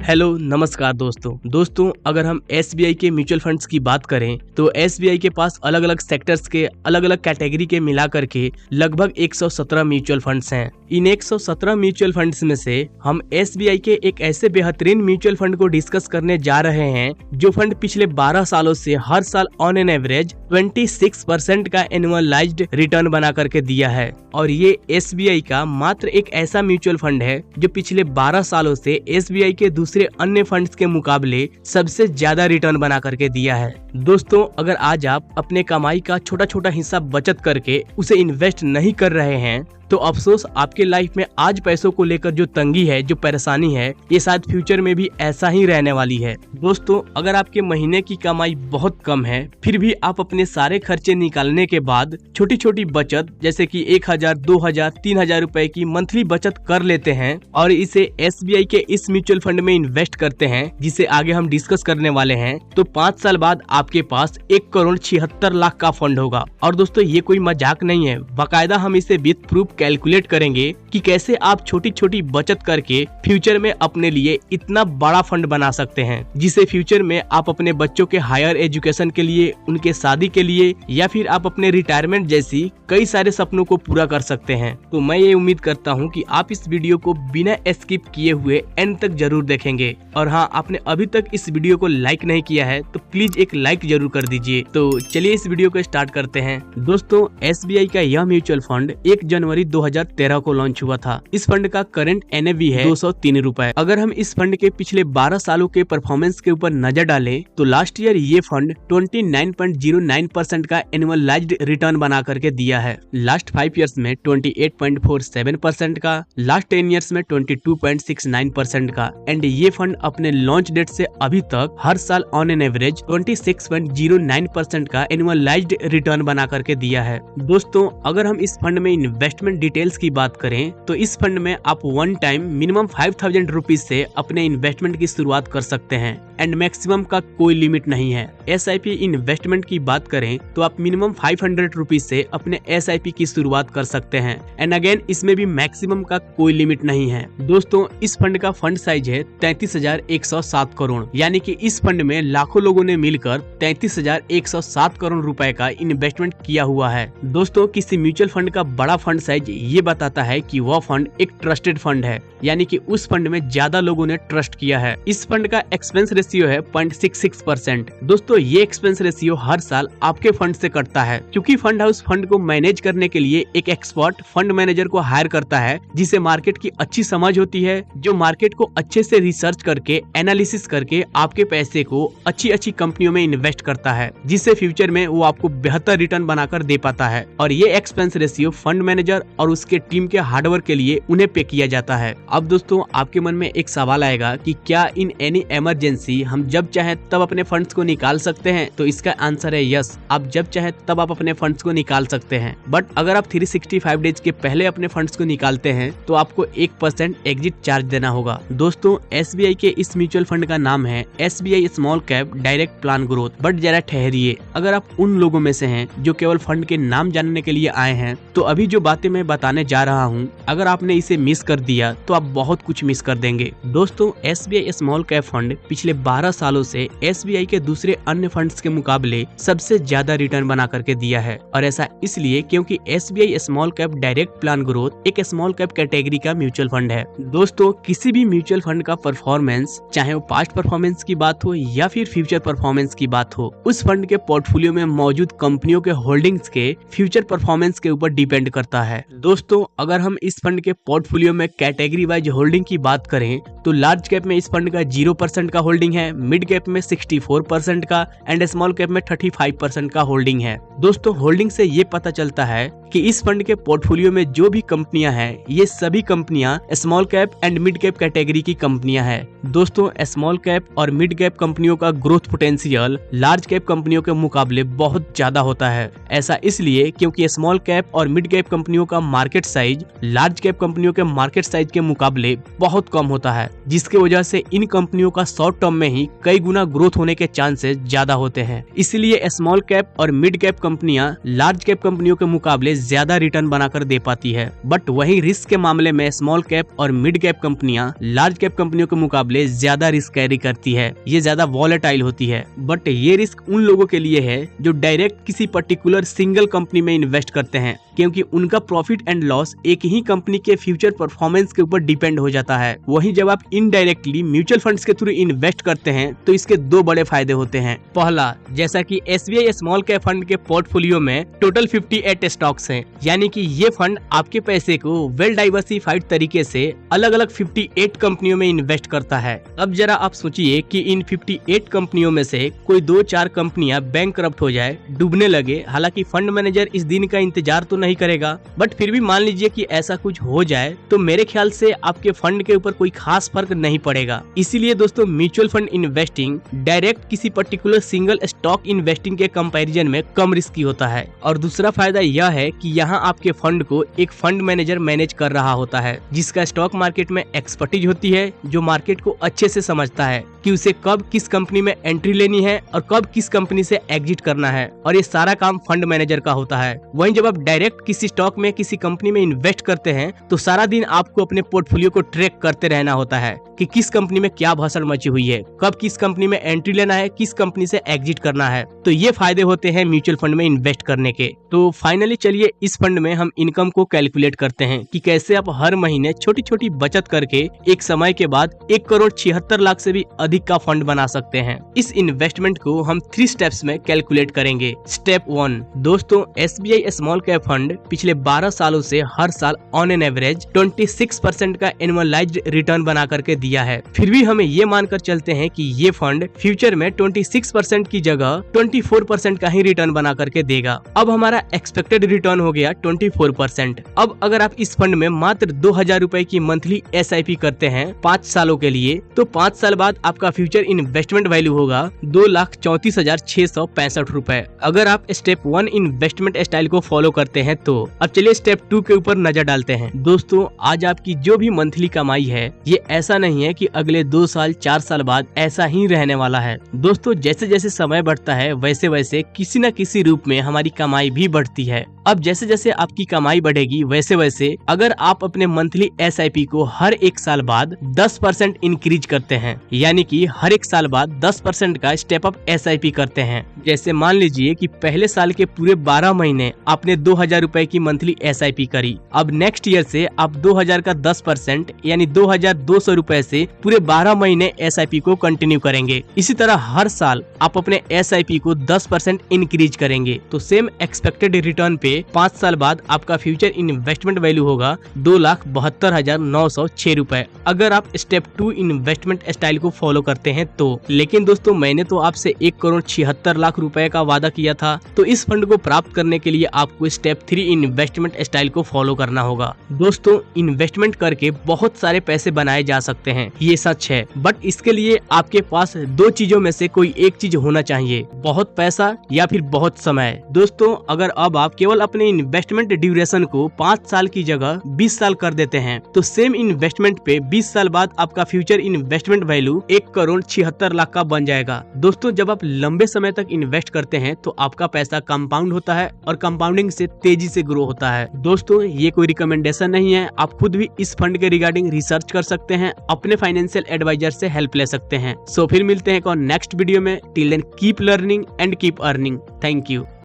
Hello नमस्कार दोस्तों अगर हम एसबीआई के म्यूचुअल फंड्स की बात करें तो एसबीआई के पास अलग अलग सेक्टर्स के अलग अलग कैटेगरी के मिला करके लगभग 117 म्यूचुअल फंड्स हैं। इन 117 म्यूचुअल फंड्स में से हम एसबीआई के एक ऐसे बेहतरीन म्यूचुअल फंड को डिस्कस करने जा रहे हैं जो फंड पिछले 12 सालों से हर साल ऑन एन एवरेज 26% का एनुअलाइज्ड रिटर्न बना करके दिया है। और ये एसबीआई का मात्र एक ऐसा म्यूचुअल फंड है जो पिछले 12 सालों से एसबीआई के दूसरे अन्य फंड्स के मुकाबले सबसे ज्यादा रिटर्न बना करके दिया है। दोस्तों अगर आज आप अपने कमाई का छोटा छोटा हिस्सा बचत करके उसे इन्वेस्ट नहीं कर रहे हैं तो अफसोस, आपके लाइफ में आज पैसों को लेकर जो तंगी है, जो परेशानी है, ये शायद फ्यूचर में भी ऐसा ही रहने वाली है। दोस्तों अगर आपके महीने की कमाई बहुत कम है फिर भी आप अपने सारे खर्चे निकालने के बाद छोटी छोटी बचत जैसे कि 1000, 2000, 3000 रुपए की मंथली बचत कर लेते हैं और इसे एसबीआई के इस म्यूचुअल फंड में इन्वेस्ट करते हैं जिसे आगे हम डिस्कस करने वाले हैं, तो 5 साल बाद आपके पास 1,76,00,000 का फंड होगा। और दोस्तों ये कोई मजाक नहीं है, बाकायदा हम इसे विथ प्रूफ कैलकुलेट करेंगे कि कैसे आप छोटी छोटी बचत करके फ्यूचर में अपने लिए इतना बड़ा फंड बना सकते हैं जिसे फ्यूचर में आप अपने बच्चों के हायर एजुकेशन के लिए, उनके शादी के लिए या फिर आप अपने रिटायरमेंट जैसी कई सारे सपनों को पूरा कर सकते हैं। तो मैं ये उम्मीद करता हूँ कि आप इस वीडियो को बिना स्किप किए हुए एंड तक जरूर देखेंगे। और हाँ, आपने अभी तक इस वीडियो को लाइक नहीं किया है तो प्लीज एक लाइक जरूर कर दीजिए। तो चलिए इस वीडियो को स्टार्ट करते हैं। दोस्तों एसबीआई का यह म्यूचुअल फंड 1 जनवरी 2013 को लॉन्च हुआ था। इस फंड का करंट एनएवी है 203 रुपए। अगर हम इस फंड के पिछले 12 सालों के परफॉर्मेंस के ऊपर नजर डालें तो लास्ट ईयर ये फंड 29.09% का एनुअलाइज्ड रिटर्न बना करके दिया है। लास्ट 5 इयर्स में 28.47% का, लास्ट 10 इयर्स में 22.69% का। एंड ये फंड अपने लॉन्च डेट से अभी तक हर साल ऑन एन एवरेज 26.09% का एनुअलाइज्ड रिटर्न बना करके दिया है। दोस्तों अगर हम इस फंड में इन्वेस्टमेंट डिटेल्स की बात करें तो इस फंड में आप वन टाइम मिनिमम 5000 रुपीज से अपने इन्वेस्टमेंट की शुरुआत कर सकते हैं एंड मैक्सिमम का कोई लिमिट नहीं है। एसआईपी इन्वेस्टमेंट की बात करें तो आप मिनिमम 500 रुपीज से अपने एसआईपी की शुरुआत कर सकते हैं एंड अगेन इसमें भी मैक्सिमम का कोई लिमिट नहीं है। दोस्तों इस फंड का फंड साइज है 33,107 करोड़, यानी कि इस फंड में लाखों लोगों ने मिलकर 33,107 करोड़ रुपए का इन्वेस्टमेंट किया हुआ है। दोस्तों किसी म्यूचुअल फंड का बड़ा फंड साइज ये बताता है कि वह फंड एक ट्रस्टेड फंड है, यानी कि उस फंड में ज्यादा लोगों ने ट्रस्ट किया है। इस फंड का एक्सपेंस रेशियो है 0.66%। दोस्तों ये एक्सपेंस रेशियो हर साल आपके फंड से कटता है क्योंकि फंड हाउस फंड को मैनेज करने के लिए एक एक्सपर्ट फंड मैनेजर को हायर करता है जिसे मार्केट की अच्छी समझ होती है, जो मार्केट को अच्छे से रिसर्च करके एनालिसिस करके आपके पैसे को अच्छी अच्छी कंपनियों में इन्वेस्ट करता है जिससे फ्यूचर में वो आपको बेहतर रिटर्न बनाकर दे पाता है। और ये एक्सपेंस रेशियो फंड मैनेजर और उसके टीम के हार्डवर्क के लिए उन्हें पे किया जाता है। अब दोस्तों आपके मन में एक सवाल आएगा कि क्या इन एनी इमरजेंसी हम जब चाहे तब अपने फंड्स को निकाल सकते हैं? तो इसका आंसर है यस, आप जब चाहे तब आप अपने फंड्स को निकाल सकते हैं। बट अगर आप 365 डेज के पहले अपने फंड्स को निकालते हैं तो आपको 1% एग्जिट चार्ज देना होगा। दोस्तों एसबीआई के इस म्यूचुअल फंड का नाम है SBI small cap direct plan growth. But जरा ठहरिए, अगर आप उन लोगों में से हैं जो केवल फंड के नाम जानने के लिए आए हैं तो अभी जो बातें मैं बताने जा रहा हूँ अगर आपने इसे मिस कर दिया तो आप बहुत कुछ मिस कर देंगे। दोस्तों एसबीआई स्मॉल कैप फंड पिछले 12 सालों से एसबीआई के दूसरे अन्य फंड्स के मुकाबले सबसे ज्यादा रिटर्न बना करके दिया है। और ऐसा इसलिए क्योंकि SBI small cap direct plan growth एक स्मॉल कैप कैटेगरी का म्यूचुअल फंड है। दोस्तों किसी भी म्यूचुअल फंड का परफॉर्मेंस, चाहे वो पास्ट परफॉर्मेंस की बात हो या फिर फ्यूचर परफॉर्मेंस की बात हो, उस फंड के पोर्टफोलियो में मौजूद कंपनियों के होल्डिंग्स के फ्यूचर परफॉर्मेंस के ऊपर डिपेंड करता है। दोस्तों अगर हम इस फंड के पोर्टफोलियो में कैटेगरी वाइज होल्डिंग की बात करें तो लार्ज कैप में इस फंड का 0% का होल्डिंग है, मिड कैप में 64% का एंड स्मॉल कैप में 35% का होल्डिंग है। दोस्तों होल्डिंग से ये पता चलता है कि इस फंड के पोर्टफोलियो में जो भी कंपनियां हैं ये सभी कंपनियां small cap and mid cap category की कंपनियां हैं। दोस्तों स्मॉल कैप और मिड कैप कंपनियों का ग्रोथ पोटेंशियल लार्ज कैप कंपनियों के मुकाबले बहुत ज्यादा होता है। ऐसा इसलिए क्योंकि स्मॉल कैप और मिड कैप कंपनियों का मार्केट साइज लार्ज कैप कंपनियों के मार्केट साइज के मुकाबले बहुत कम होता है। जिसके वजह से इन कंपनियों का शॉर्ट टर्म में ही कई गुना ग्रोथ होने के चांसेस ज्यादा होते हैं। इसलिए स्मॉल कैप और मिड कैप कंपनियां लार्ज कैप कंपनियों के मुकाबले ज्यादा रिटर्न बनाकर दे पाती है, बट वहीं रिस्क के मामले में स्मॉल कैप और मिड कैप कंपनियां लार्ज कैप कंपनियों के मुकाबले ज्यादा रिस्क कैरी करती है। ये ज्यादा वॉलेटाइल होती है, बट ये रिस्क उन लोगों के लिए है जो डायरेक्ट किसी पर्टिकुलर सिंगल कंपनी में इन्वेस्ट करते हैं, क्योंकि उनका प्रॉफिट एंड लॉस एक ही कंपनी के फ्यूचर परफॉर्मेंस के ऊपर डिपेंड हो जाता है। वहीं जब आप इनडायरेक्टली म्यूचुअल फंड्स के थ्रू इन्वेस्ट करते हैं तो इसके दो बड़े फायदे होते हैं। पहला, जैसा कि SBI स्मॉल कैप फंड के पोर्टफोलियो में टोटल 58 स्टॉक्स हैं, यानी कि ये फंड आपके पैसे को वेल डाइवर्सिफाइड तरीके से अलग अलग 58 कंपनियों में इन्वेस्ट करता है। अब जरा आप सोचिए कि इन 58 कंपनियों में से कोई 2-4 कंपनियां बैंकरप्ट हो जाए, डूबने लगे। हालांकि फंड मैनेजर इस दिन का इंतजार तो नहीं करेगा, बट फिर भी मान लीजिए कि ऐसा कुछ हो जाए तो मेरे ख्याल से आपके फंड के ऊपर कोई खास फर्क नहीं पड़ेगा। इसीलिए दोस्तों, म्यूचुअल फंड इन्वेस्टिंग डायरेक्ट किसी पर्टिकुलर सिंगल स्टॉक इन्वेस्टिंग के कंपैरिजन में कम रिस्की होता है। और दूसरा फायदा यह है कि यहाँ आपके फंड को एक फंड मैनेजर मैनेज कर रहा होता है, जिसका स्टॉक मार्केट में एक्सपर्टीज होती है, जो मार्केट को अच्छे से समझता है कि उसे कब किस कंपनी में एंट्री लेनी है और कब किस कंपनी से एग्जिट करना है, और ये सारा काम फंड मैनेजर का होता है। वहीं जब आप डायरेक्ट किसी स्टॉक में किसी कंपनी में इन्वेस्ट करते हैं तो सारा दिन आपको अपने पोर्टफोलियो को ट्रैक करते रहना होता है कि किस कंपनी में क्या भसड़ मची हुई है, कब किस कंपनी में एंट्री लेना है, किस कंपनी से एग्जिट करना है। तो ये फायदे होते हैं म्यूचुअल फंड में इन्वेस्ट करने के। तो फाइनली चलिए इस फंड में हम इनकम को कैलकुलेट करते हैं कि कैसे आप हर महीने छोटी छोटी बचत करके एक समय के बाद 1,76,00,000 से भी अधिक का फंड बना सकते हैं। इस इन्वेस्टमेंट को हम 3 स्टेप्स में कैलकुलेट करेंगे। स्टेप 1, दोस्तों, SBI स्मॉल कैप फंड पिछले 12 सालों से हर साल ऑन एन एवरेज 26% का एनुअलाइज्ड रिटर्न बना करके दिया है। फिर भी हमें ये मानकर चलते हैं कि ये फंड फ्यूचर में 26% की जगह 24% का ही रिटर्न बना करके देगा। अब हमारा एक्सपेक्टेड रिटर्न हो गया 24%। अब अगर आप इस फंड में मात्र 2,000 रुपए की मंथली SIP करते हैं 5 सालों के लिए, तो 5 साल बाद आपका फ्यूचर इन्वेस्टमेंट वैल्यू होगा 2,34,665 रुपए। अगर आप स्टेप 1 इन्वेस्टमेंट स्टाइल को फॉलो करते हैं तो अब चलिए स्टेप 2 के ऊपर नजर डालते हैं। दोस्तों, आज आपकी जो भी मंथली कमाई है, ये ऐसा नहीं है कि अगले 2 साल 4 साल बाद ऐसा ही रहने वाला है। दोस्तों, जैसे जैसे समय बढ़ता है वैसे वैसे किसी न किसी रूप में हमारी कमाई भी बढ़ती है। अब जैसे जैसे आपकी कमाई बढ़ेगी वैसे वैसे अगर आप अपने मंथली SIP को हर 1 साल बाद 10% इंक्रीज करते हैं, यानी कि हर 1 साल बाद 10% का स्टेप अप SIP करते हैं। जैसे मान लीजिए कि पहले साल के पूरे 12 महीने आपने 2,000 रुपए की मंथली SIP करी। अब नेक्स्ट ईयर से आप 2,000 का 10% यानी 2,200 रुपए से पूरे 12 महीने SIP को कंटिन्यू करेंगे। इसी तरह हर साल आप अपने SIP को 10% इंक्रीज करेंगे। तो सेम एक्सपेक्टेड रिटर्न पे 5 साल बाद आपका फ्यूचर इन्वेस्टमेंट वैल्यू होगा 2,72,906 रुपए, अगर आप स्टेप 2 इन्वेस्टमेंट स्टाइल को फॉलो करते हैं तो। लेकिन दोस्तों, मैंने तो आपसे 1,76,00,000 रुपए का वादा किया था, तो इस फंड को प्राप्त करने के लिए आपको स्टेप 3 इन्वेस्टमेंट स्टाइल को फॉलो करना होगा। दोस्तों, इन्वेस्टमेंट करके बहुत सारे पैसे बनाए जा सकते हैं, ये सच है, बट इसके लिए आपके पास 2 चीजों में से कोई एक चीज होना चाहिए, बहुत पैसा या फिर बहुत समय। दोस्तों, अगर अब आप केवल अपने इन्वेस्टमेंट ड्यूरेशन को 5 साल की जगह 20 साल कर देते हैं तो सेम इन्वेस्टमेंट पे 20 साल बाद आपका फ्यूचर इन्वेस्टमेंट वैल्यू 1,76,00,000 का बन जाएगा। दोस्तों, जब आप लंबे समय तक इन्वेस्ट करते हैं तो आपका पैसा कंपाउंड होता है और कंपाउंडिंग से तेजी से ग्रो होता है। दोस्तों, ये कोई रिकमेंडेशन नहीं है, आप खुद भी इस फंड के रिगार्डिंग रिसर्च कर सकते हैं, अपने फाइनेंशियल एडवाइजर से हेल्प ले सकते हैं। सो फिर मिलते हैं नेक्स्ट वीडियो में। Till then keep learning and keep earning. Thank you.